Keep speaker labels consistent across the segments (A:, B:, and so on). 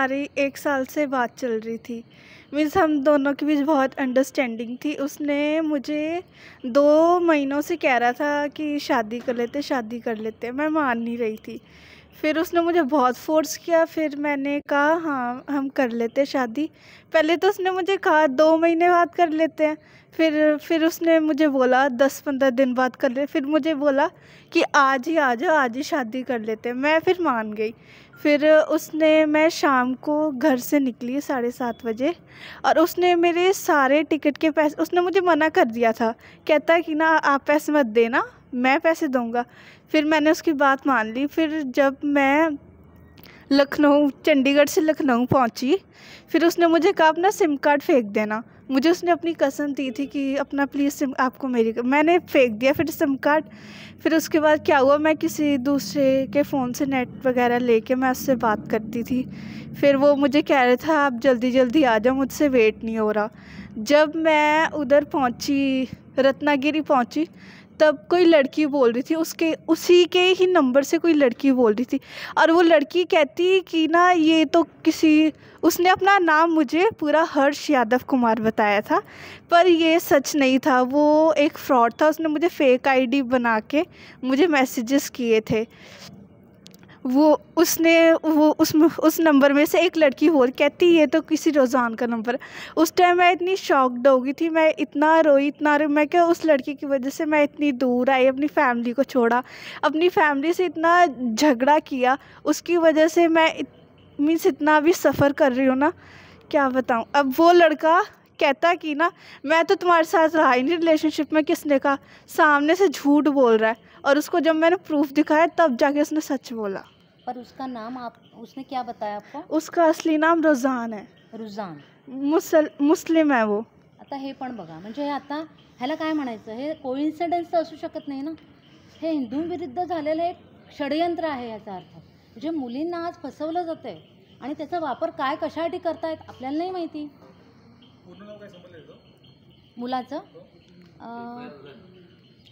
A: हमारी 1 साल से बात चल रही थी। मीन्स हम दोनों के बीच बहुत अंडरस्टैंडिंग थी। उसने मुझे 2 महीनों से कह रहा था कि शादी कर लेते, शादी कर लेते। मैं मान नहीं रही थी। फिर उसने मुझे बहुत फ़ोर्स किया, फिर मैंने कहा हाँ, हम कर लेते हैं शादी। पहले तो उसने मुझे कहा 2 महीने बाद कर लेते हैं। फिर उसने मुझे बोला 10-15 दिन बाद कर ले। फिर मुझे बोला कि आज ही आ जाओ, आज ही शादी कर लेते हैं। मैं फिर मान गई। फिर मैं शाम को घर से निकली 7:30 बजे, और उसने मेरे सारे टिकट के पैसे, उसने मुझे मना कर दिया था। कहता कि ना आप पैसे मत देना, मैं पैसे दूँगा। फिर मैंने उसकी बात मान ली। फिर जब मैं चंडीगढ़ से लखनऊ पहुंची, फिर उसने मुझे कहा अपना सिम कार्ड फेंक देना। मुझे उसने अपनी कसम दी थी कि अपना प्लीज़ सिम आपको मेरी, मैंने फेंक दिया फिर सिम कार्ड। फिर उसके बाद क्या हुआ, मैं किसी दूसरे के फ़ोन से नेट वगैरह लेके मैं उससे बात करती थी। फिर वो मुझे कह रहा था आप जल्दी जल्दी आ जाओ, मुझसे वेट नहीं हो रहा। जब मैं उधर पहुंची, रत्नागिरी पहुंची, तब कोई लड़की बोल रही थी, उसी के ही नंबर से कोई लड़की बोल रही थी। और वो लड़की कहती कि ना ये तो उसने अपना नाम मुझे पूरा हर्ष यादव कुमार बताया था, पर ये सच नहीं था, वो एक फ्रॉड था। उसने मुझे फेक आईडी बना के मुझे मैसेजेस किए थे। उस नंबर में से एक लड़की और कहती ये तो किसी रोज़ान का नंबर है। उस टाइम मैं इतनी शॉक्ड हो गई थी, मैं इतना रोई, मैं क्या, उस लड़की की वजह से मैं इतनी दूर आई, अपनी फैमिली को छोड़ा, अपनी फैमिली से इतना झगड़ा किया, उसकी वजह से मैं मीन्स इतना भी सफ़र कर रही हूँ ना, क्या बताऊँ। अब वो लड़का कहता कि ना मैं तो तुम्हारे साथ रहा ही नहीं रिलेशनशिप में, किसने कहा, सामने से झूठ बोल रहा है। और उसको जब मैंने प्रूफ दिखाया तब जाके उसने सच बोला।
B: पर उसका नाम उसने क्या बताया आपको?
A: उसका असली नाम रुझान है।
B: रुझान
A: मुस्लिम है वो।
B: आता हे पण बघा, म्हणजे आता ह्याला काय म्हणायचं, हे कोइन्सिडन्स तर असू शकत नाही ना, हे हिंदूंविरुद्ध झालेलं एक षडयंत्र आहे याचा अर्थ. म्हणजे मुलींना आज फसवलं जातंय आणि त्याचा वापर काय कशासाठी करतायत आपल्याला नाही माहिती. मुलाचं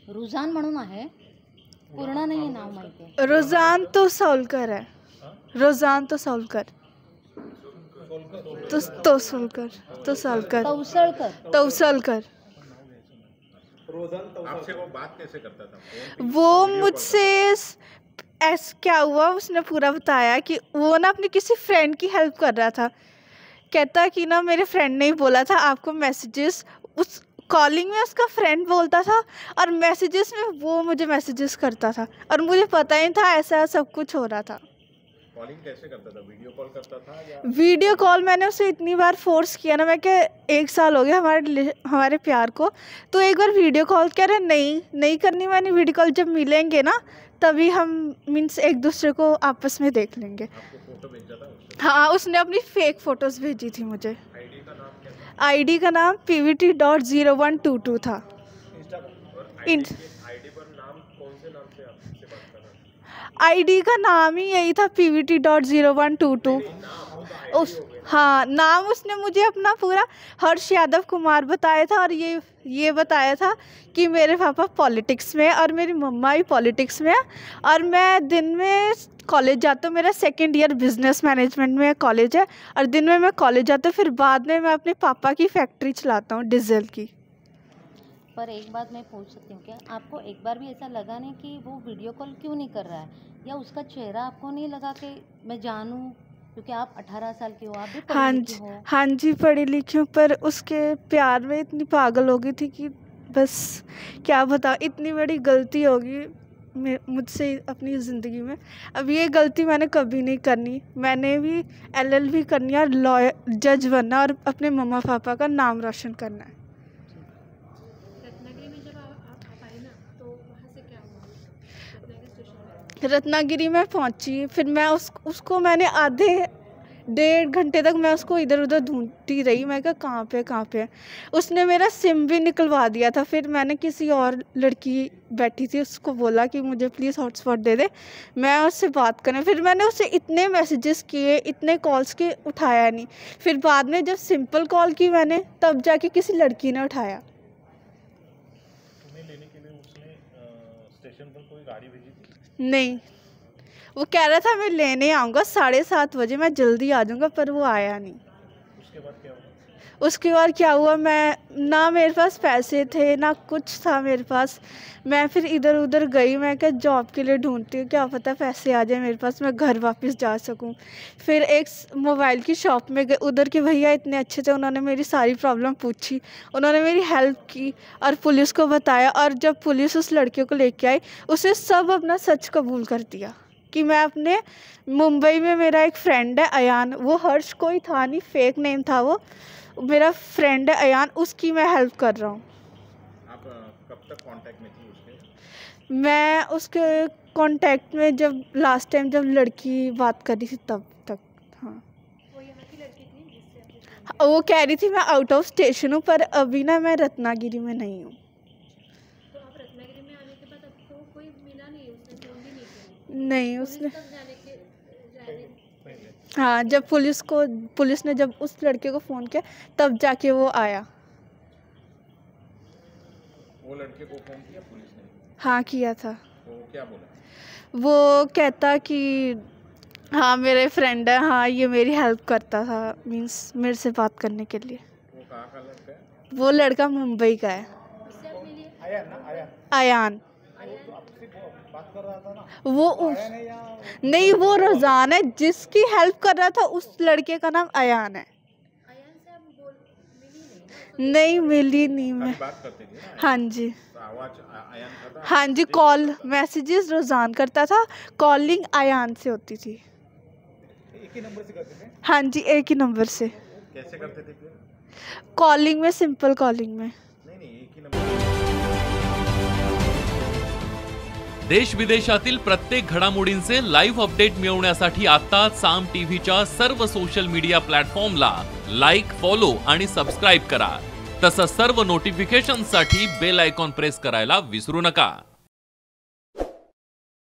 B: रुझान म्हणून आहे, पूर्ण नाही नाव माहिती.
A: रुझान तो सौलकर है, रुझान तो सौलकर, तौसलकर।
C: आपसे वो बात कैसे करता था?
A: वो मुझसे क्या हुआ, उसने पूरा बताया कि वो ना अपनी किसी फ्रेंड की हेल्प कर रहा था। कहता कि ना मेरे फ्रेंड ने ही बोला था आपको मैसेजेस, उस कॉलिंग में उसका फ्रेंड बोलता था और मैसेजेस में वो मुझे मैसेजेस करता था, और मुझे पता ही था ऐसा सब कुछ हो रहा था।
C: कॉलिंग कैसे करता था? वीडियो कॉल करता था या?
A: वीडियो कॉल मैंने उसे इतनी बार फोर्स किया ना, मैं क्या 1 साल हो गया हमारे प्यार को, तो एक बार वीडियो कॉल कह रहे नहीं करनी मैंने वीडियो कॉल, जब मिलेंगे ना तभी हम मीन्स एक दूसरे को आपस में देख लेंगे।
C: आपको फोटो भेजा था उसने?
A: हाँ, उसने अपनी फेक फ़ोटोज़ भेजी थी मुझे।
C: आईडी का नाम क्या था?
A: आईडी का नाम pvt.0122 था।
C: और आईडी पर नाम कौन से नाम से आपसे बात कर रहा था?
A: आईडी का नाम ही यही था pvt.0122। हाँ, नाम उसने मुझे अपना पूरा हर्ष यादव कुमार बताया था, और ये बताया था कि मेरे पापा पॉलिटिक्स में और मेरी मम्मा भी पॉलिटिक्स में है, और मैं दिन में कॉलेज जाता हूँ, मेरा 2nd ईयर बिजनेस मैनेजमेंट में कॉलेज है, और दिन में मैं कॉलेज जाता हूँ, फिर बाद में मैं अपने पापा की फैक्ट्री चलाता हूँ डीजल की।
B: पर एक बात मैं पूछ सकती हूँ क्या, आपको एक बार भी ऐसा लगा नहीं कि वो वीडियो कॉल क्यों नहीं कर रहा है, या उसका चेहरा आपको नहीं लगा कि मैं जानूँ, क्योंकि आप 18 साल की हो, आप भी पढ़ी लिखी हो?
A: हाँ जी, पढ़ी लिखी हूँ, पर उसके प्यार में इतनी पागल हो गई थी कि बस क्या बताऊँ, इतनी बड़ी गलती होगी मुझसे अपनी ज़िंदगी में। अब ये गलती मैंने कभी नहीं करनी। मैंने भी LLB करनी है और लॉयर जज बनना और अपने मम्मा पापा का नाम रोशन करना है।
D: रत्नागिरी में जब आप आए ना, तो वहाँ से क्या हुआ? रत्नागिरी स्टेशन में
A: रत्नागिरी में पहुंची, फिर मैं उसको मैंने आधे 1.5 घंटे तक मैं उसको इधर उधर ढूंढती रही। मैं कहा कहाँ पे है। उसने मेरा सिम भी निकलवा दिया था। फिर मैंने किसी और लड़की बैठी थी, उसको बोला कि मुझे प्लीज़ हॉटस्पॉट दे दे, मैं उससे बात करें। फिर मैंने उससे इतने मैसेजेस किए, इतने कॉल्स किए, उठाया नहीं। फिर बाद में जब सिंपल कॉल की मैंने, तब जाके किसी लड़की ने उठाया।
C: तुम्हें लेने के लिए उसने स्टेशन पर कोई गाड़ी भेजी थी?
A: नहीं, वो कह रहा था मैं लेने आऊँगा 7:30 बजे, मैं जल्दी आ जाऊँगा, पर वो आया नहीं। उसके बाद क्या हुआ, मैं ना मेरे पास पैसे थे ना कुछ था मेरे पास। मैं फिर इधर उधर गई, मैं क्या जॉब के लिए ढूंढती हूँ, क्या पता पैसे आ जाए मेरे पास, मैं घर वापस जा सकूँ। फिर एक मोबाइल की शॉप में गए, उधर के भैया इतने अच्छे थे, उन्होंने मेरी सारी प्रॉब्लम पूछी, उन्होंने मेरी हेल्प की और पुलिस को बताया। और जब पुलिस उस लड़के को लेके आई, उसने सब अपना सच कबूल कर दिया कि मैं अपने मुंबई में, मेरा एक फ्रेंड है अयान, वो हर्ष कोई था नहीं, फेक नेम था, वो मेरा फ्रेंड है अयान, उसकी मैं हेल्प कर रहा हूँ।
E: आप कब तक कांटेक्ट में थी उसके?
A: मैं उसके कांटेक्ट में जब लास्ट टाइम जब लड़की बात कर रही थी तब तक। हाँ,
D: वो यहाँ की लड़की थी जिससे आपने
A: वो कह रही थी मैं आउट ऑफ स्टेशन हूँ, पर अभी ना मैं रत्नागिरी में नहीं हूँ।
D: तो आप रत्नागिरी में आने के बाद आपको कोई मिला नहीं, उसने फोन भी नहीं किया
A: नहीं, उसने
D: तब जाने
A: हाँ, जब पुलिस ने जब उस लड़के को फ़ोन किया तब जाके वो आया।
E: वो लड़के को फोन किया पुलिस ने?
A: हाँ, किया था।
E: वो क्या बोला?
A: वो कहता कि हाँ मेरे फ्रेंड है, हाँ ये मेरी हेल्प करता था, मीन्स मेरे से बात करने के लिए।
E: वो कहाँ का लड़का है?
A: वो लड़का मुंबई का है,
D: उससे आप मिलिए।
A: अयान। वो नहीं, वो रोजान है, जिसकी हेल्प कर रहा था उस लड़के का नाम अयान है।
D: अयान से आप मिली नहीं ना?
A: नहीं, मिली नहीं मैं।
E: अभी बात करते थे ना?
A: हाँ जी,
E: तो आवाज अयान का था?
A: हाँ जी, कॉल मैसेजेस रोजान करता था, कॉलिंग अयान से होती थी।
E: एक ही नंबर से करते थे?
A: हाँ जी, एक ही नंबर से।
E: कैसे करते थे फिर?
A: कॉलिंग में, सिंपल कॉलिंग में।
E: नहीं, एक ही नंबर।
F: देश विदेशातील प्रत्येक घडामोडींचे लाईव्ह अपडेट मिळवण्यासाठी आता साम टीव्हीच्या सर्व सोशल मीडिया प्लॅटफॉर्मला लाईक, फॉलो आणि सबस्क्राईब करा। तसंच सर्व नोटिफिकेशनसाठी बेल आयकॉन प्रेस करायला विसरू नका।